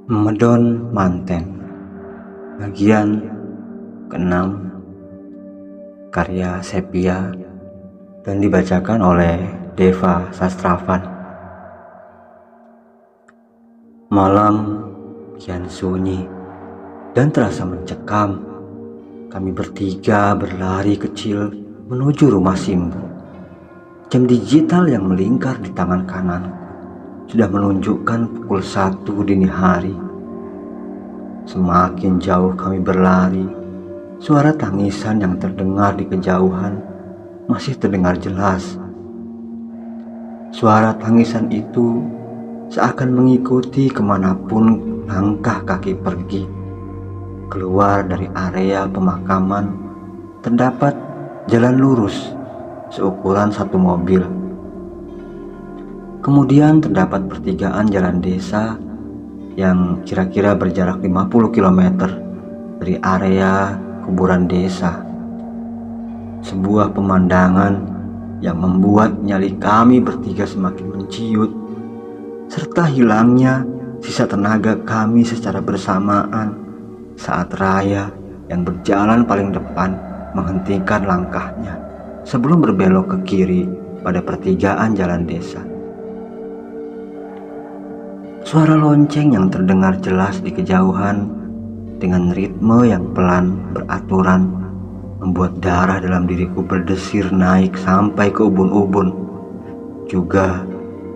Medon Manten, bagian ke-6, karya Sepia, dan dibacakan oleh Deva Sastravan. Malam kian sunyi dan terasa mencekam. Kami bertiga berlari kecil menuju rumah Simbu. Jam digital yang melingkar di tangan kanan sudah menunjukkan pukul 1 dini hari. Semakin jauh kami berlari, suara tangisan yang terdengar di kejauhan masih terdengar jelas. Suara tangisan itu seakan mengikuti kemanapun langkah kaki pergi. Keluar dari area pemakaman terdapat jalan lurus seukuran satu mobil. Kemudian terdapat pertigaan jalan desa yang kira-kira berjarak 50 km dari area kuburan desa. Sebuah pemandangan yang membuat nyali kami bertiga semakin menciut, serta hilangnya sisa tenaga kami secara bersamaan saat Raya yang berjalan paling depan menghentikan langkahnya sebelum berbelok ke kiri pada pertigaan jalan desa. Suara lonceng yang terdengar jelas di kejauhan dengan ritme yang pelan beraturan membuat darah dalam diriku berdesir naik sampai ke ubun-ubun. Juga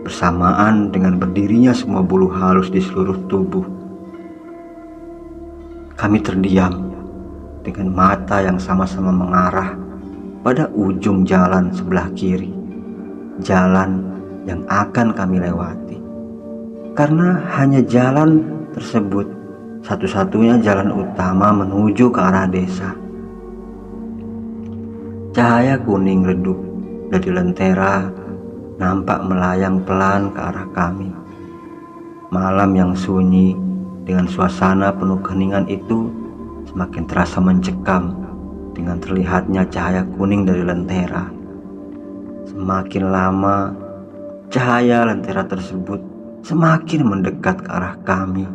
bersamaan dengan berdirinya semua bulu halus di seluruh tubuh. Kami terdiam dengan mata yang sama-sama mengarah pada ujung jalan sebelah kiri, jalan yang akan kami lewati. Karena hanya jalan tersebut satu-satunya jalan utama menuju ke arah desa. Cahaya kuning redup dari lentera nampak melayang pelan ke arah kami. Malam yang sunyi dengan suasana penuh keheningan itu semakin terasa mencekam dengan terlihatnya cahaya kuning dari lentera. Semakin lama, cahaya lentera tersebut semakin mendekat ke arah kami.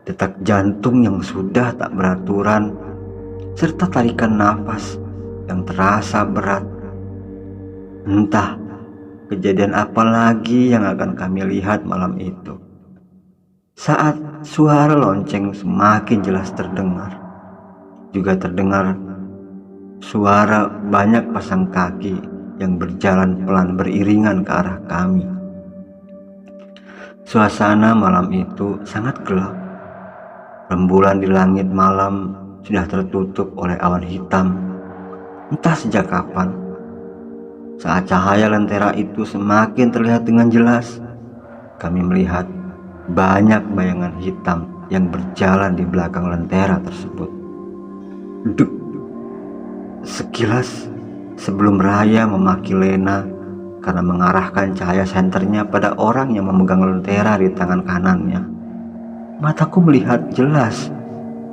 Detak jantung yang sudah tak beraturan serta tarikan nafas yang terasa berat. Entah kejadian apa lagi yang akan kami lihat malam itu. Saat suara lonceng semakin jelas terdengar, juga terdengar suara banyak pasang kaki yang berjalan pelan beriringan ke arah kami. Suasana malam itu sangat gelap. Rembulan di langit malam sudah tertutup oleh awan hitam. Entah sejak kapan. Saat cahaya lentera itu semakin terlihat dengan jelas, kami melihat banyak bayangan hitam yang berjalan di belakang lentera tersebut. Duk! Sekilas sebelum Raya memaki Lena karena mengarahkan cahaya senternya pada orang yang memegang lentera di tangan kanannya. Mataku melihat jelas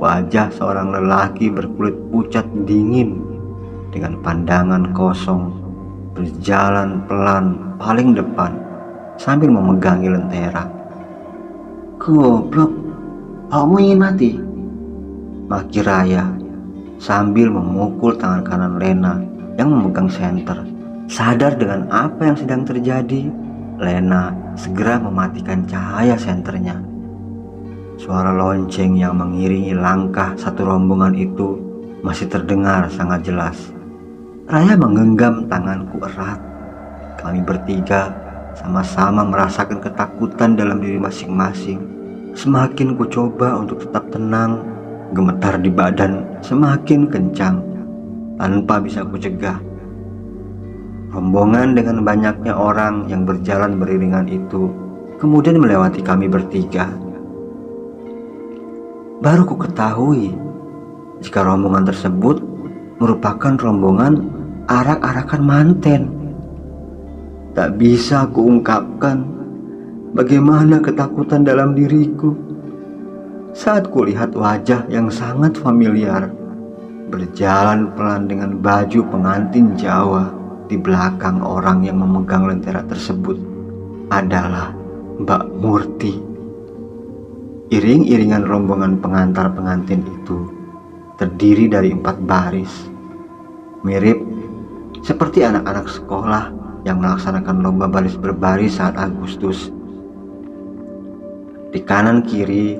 wajah seorang lelaki berkulit pucat dingin dengan pandangan kosong berjalan pelan paling depan sambil memegangi lentera. "Goblok, kamu ingin mati?" maki Raya sambil memukul tangan kanan Lena yang memegang senter. Sadar dengan apa yang sedang terjadi, Lena segera mematikan cahaya senternya. Suara lonceng yang mengiringi langkah satu rombongan itu masih terdengar sangat jelas. Raya menggenggam tanganku erat. Kami bertiga sama-sama merasakan ketakutan dalam diri masing-masing. Semakin ku coba untuk tetap tenang, gemetar di badan semakin kencang tanpa bisa ku cegah. Rombongan dengan banyaknya orang yang berjalan beriringan itu kemudian melewati kami bertiga. Baru ku ketahui jika rombongan tersebut merupakan rombongan arak-arakan Manten. Tak bisa ku ungkapkan bagaimana ketakutan dalam diriku saat ku lihat wajah yang sangat familiar berjalan pelan dengan baju pengantin Jawa. Di belakang orang yang memegang lentera tersebut adalah Mbak Murti. Iring-iringan rombongan pengantar pengantin itu terdiri dari 4 baris, mirip seperti anak-anak sekolah yang melaksanakan lomba baris berbaris saat Agustus. Di kanan kiri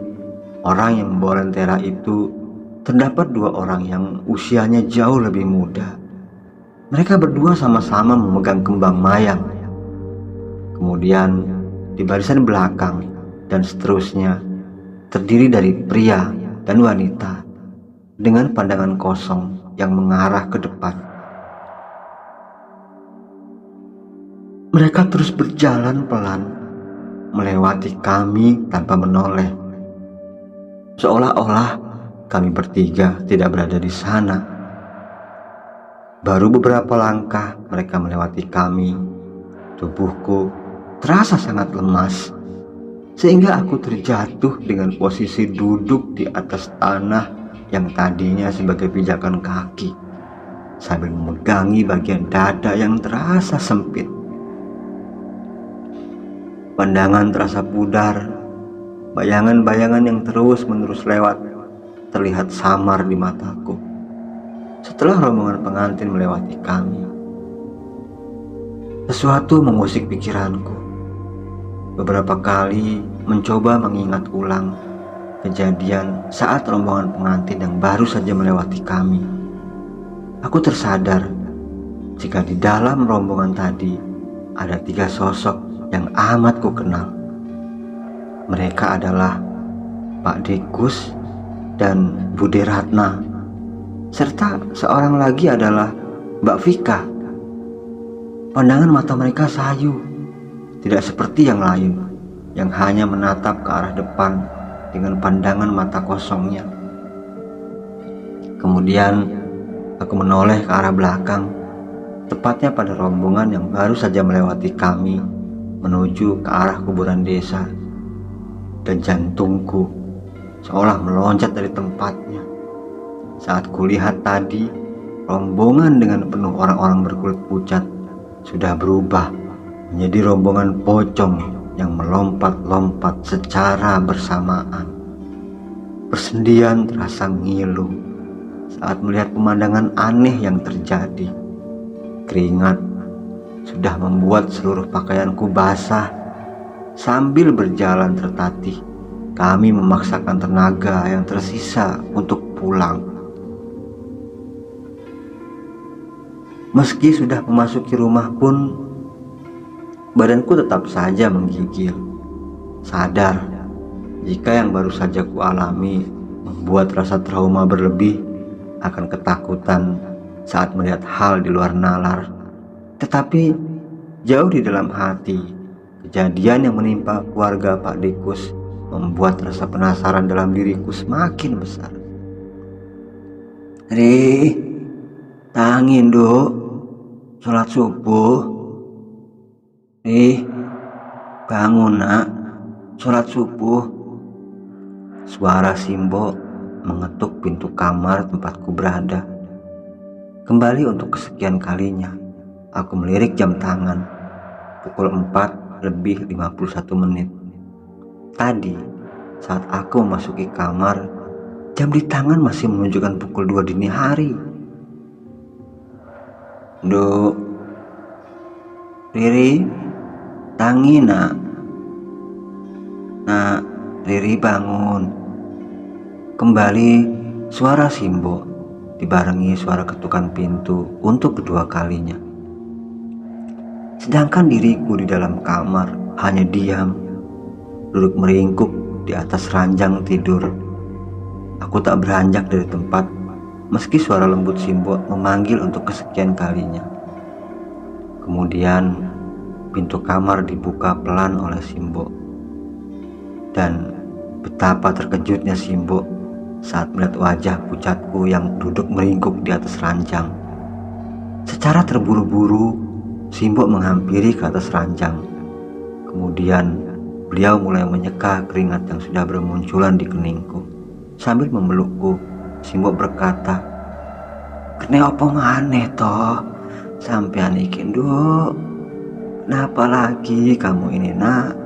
orang yang membawa lentera itu terdapat 2 orang yang usianya jauh lebih muda. Mereka berdua sama-sama memegang kembang mayang. Kemudian di barisan belakang dan seterusnya terdiri dari pria dan wanita dengan pandangan kosong yang mengarah ke depan. Mereka terus berjalan pelan melewati kami tanpa menoleh, seolah-olah kami bertiga tidak berada di sana. Baru beberapa langkah mereka melewati kami. Tubuhku terasa sangat lemas, sehingga aku terjatuh dengan posisi duduk di atas tanah yang tadinya sebagai pijakan kaki, sambil memegangi bagian dada yang terasa sempit. Pandangan terasa pudar, bayangan-bayangan yang terus-menerus lewat terlihat samar di mataku. Setelah rombongan pengantin melewati kami, sesuatu mengusik pikiranku. Beberapa kali mencoba mengingat ulang kejadian saat rombongan pengantin yang baru saja melewati kami. Aku tersadar jika di dalam rombongan tadi ada 3 sosok yang amat ku kenal. Mereka adalah Pak Dekus dan Bude Ratna, serta seorang lagi adalah Mbak Vika. Pandangan mata mereka sayu, tidak seperti yang lain yang hanya menatap ke arah depan dengan pandangan mata kosongnya. Kemudian aku menoleh ke arah belakang, tepatnya pada rombongan yang baru saja melewati kami menuju ke arah kuburan desa, dan jantungku seolah meloncat dari tempatnya saat kulihat tadi rombongan dengan penuh orang-orang berkulit pucat sudah berubah menjadi rombongan pocong yang melompat-lompat secara bersamaan. Persendian terasa ngilu saat melihat pemandangan aneh yang terjadi. Keringat sudah membuat seluruh pakaianku basah. Sambil berjalan tertatih, kami memaksakan tenaga yang tersisa untuk pulang. Meski sudah memasuki rumah pun, badanku tetap saja menggigil. Sadar jika yang baru saja kualami membuat rasa trauma berlebih akan ketakutan saat melihat hal di luar nalar. Tetapi jauh di dalam hati, kejadian yang menimpa keluarga Pak Dekus membuat rasa penasaran dalam diriku semakin besar. Ri, tangin duk, sholat subuh. Ri, bangun nak, sholat subuh. Suara Simbo mengetuk pintu kamar tempatku berada. Kembali untuk kesekian kalinya, aku melirik jam tangan. Pukul 4:51. Tadi saat aku memasuki kamar, jam di tangan masih menunjukkan pukul 2 dini hari. Duk, Riri, tangi nak. Nak, Riri bangun. Kembali suara Simbo dibarengi suara ketukan pintu untuk kedua kalinya. Sedangkan diriku di dalam kamar hanya diam, duduk meringkuk di atas ranjang tidur. Aku tak beranjak dari tempat meski suara lembut Simbo memanggil untuk kesekian kalinya. Kemudian pintu kamar dibuka pelan oleh Simbo, dan betapa terkejutnya Simbo saat melihat wajah pucatku yang duduk meringkuk di atas ranjang. Secara terburu-buru Simbo menghampiri ke atas ranjang. Kemudian beliau mulai menyeka keringat yang sudah bermunculan di keningku. Sambil memelukku, Simbo berkata, "Kene apa maneh toh? Sampean iki nduk. Kenapa lagi kamu ini nak?"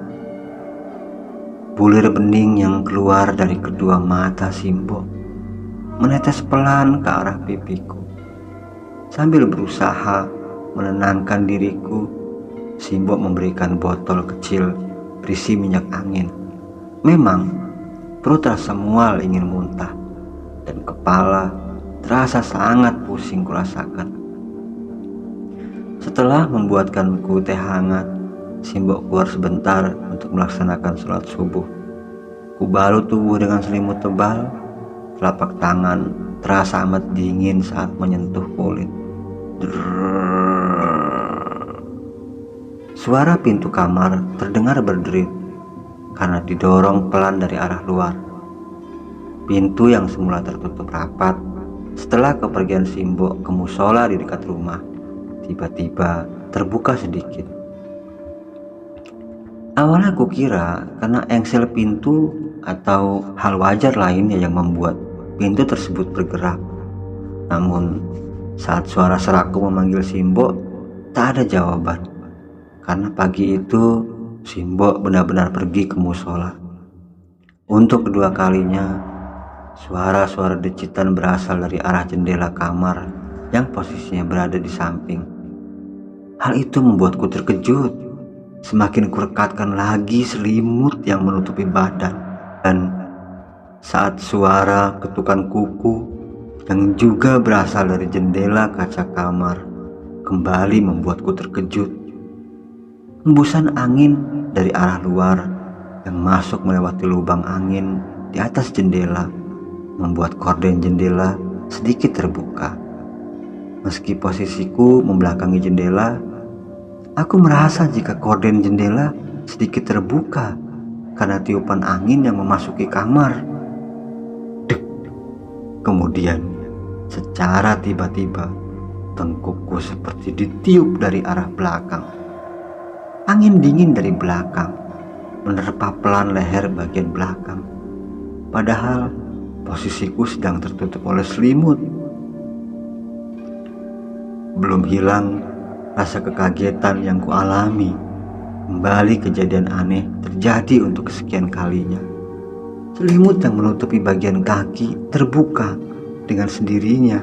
Bulir bening yang keluar dari kedua mata Simbok menetes pelan ke arah pipiku. Sambil berusaha menenangkan diriku, Simbok memberikan botol kecil berisi minyak angin. Memang perut terasa mual ingin muntah, dan kepala terasa sangat pusing kurasakan. Setelah membuatkanku teh hangat, Simbok keluar sebentar untuk melaksanakan sholat subuh. Kubalut tubuh dengan selimut tebal. Telapak tangan terasa amat dingin saat menyentuh kulit. Suara pintu kamar terdengar berderit karena didorong pelan dari arah luar. Pintu yang semula tertutup rapat setelah kepergian Simbok ke musola di dekat rumah tiba-tiba terbuka sedikit. Awalnya aku kira karena engsel pintu atau hal wajar lainnya yang membuat pintu tersebut bergerak. Namun saat suara seraku memanggil Simbok, tak ada jawaban. Karena pagi itu Simbok benar-benar pergi ke musola. Untuk kedua kalinya, suara-suara decitan berasal dari arah jendela kamar yang posisinya berada di samping. Hal itu membuatku terkejut. Semakin kurekatkan lagi selimut yang menutupi badan. Dan saat suara ketukan kuku yang juga berasal dari jendela kaca kamar kembali membuatku terkejut. Hembusan angin dari arah luar yang masuk melewati lubang angin di atas jendela membuat korden jendela sedikit terbuka. Meski posisiku membelakangi jendela, aku merasa jika korden jendela sedikit terbuka karena tiupan angin yang memasuki kamar. Dek. Kemudian secara tiba-tiba tengkukku seperti ditiup dari arah belakang. Angin dingin dari belakang menerpa pelan leher bagian belakang. Padahal posisiku sedang tertutup oleh selimut. Belum hilang rasa kekagetan yang kualami. Kembali kejadian aneh terjadi untuk kesekian kalinya. Selimut yang menutupi bagian kaki terbuka dengan sendirinya.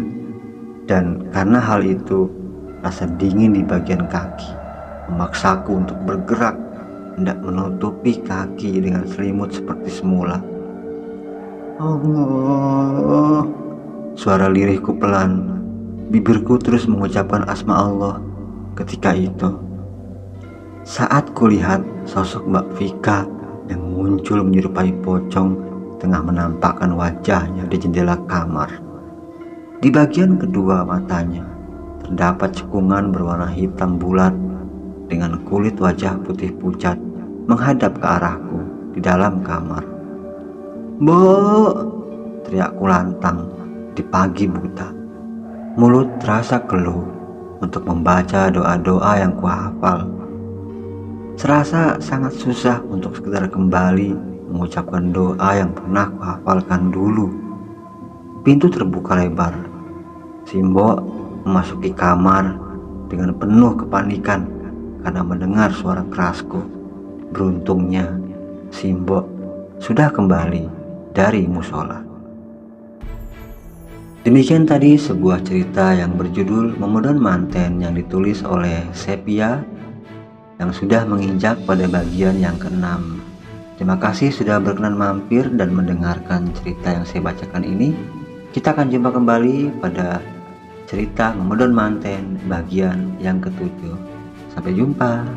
Dan karena hal itu, rasa dingin di bagian kaki memaksaku untuk bergerak hendak menutupi kaki dengan selimut seperti semula. Allah. Suara lirihku pelan. Bibirku terus mengucapkan asma Allah ketika itu. Saat kulihat sosok Mbak Vika yang muncul menyerupai pocong tengah menampakkan wajahnya di jendela kamar. Di bagian kedua matanya terdapat cekungan berwarna hitam bulat dengan kulit wajah putih pucat menghadap ke arahku di dalam kamar. "Mbok!" teriakku lantang di pagi buta. Mulut terasa keluh untuk membaca doa-doa yang kuhafal. Serasa sangat susah untuk sekedar kembali mengucapkan doa yang pernah kuhafalkan dulu. Pintu terbuka lebar. Simbok memasuki kamar dengan penuh kepanikan karena mendengar suara kerasku. Beruntungnya, Simbok sudah kembali dari musola. Demikian tadi sebuah cerita yang berjudul Memedon Manten yang ditulis oleh Sepia yang sudah menginjak pada bagian yang ke-6. Terima kasih sudah berkenan mampir dan mendengarkan cerita yang saya bacakan ini. Kita akan jumpa kembali pada cerita Memedon Manten bagian yang ke-7. Sampai jumpa.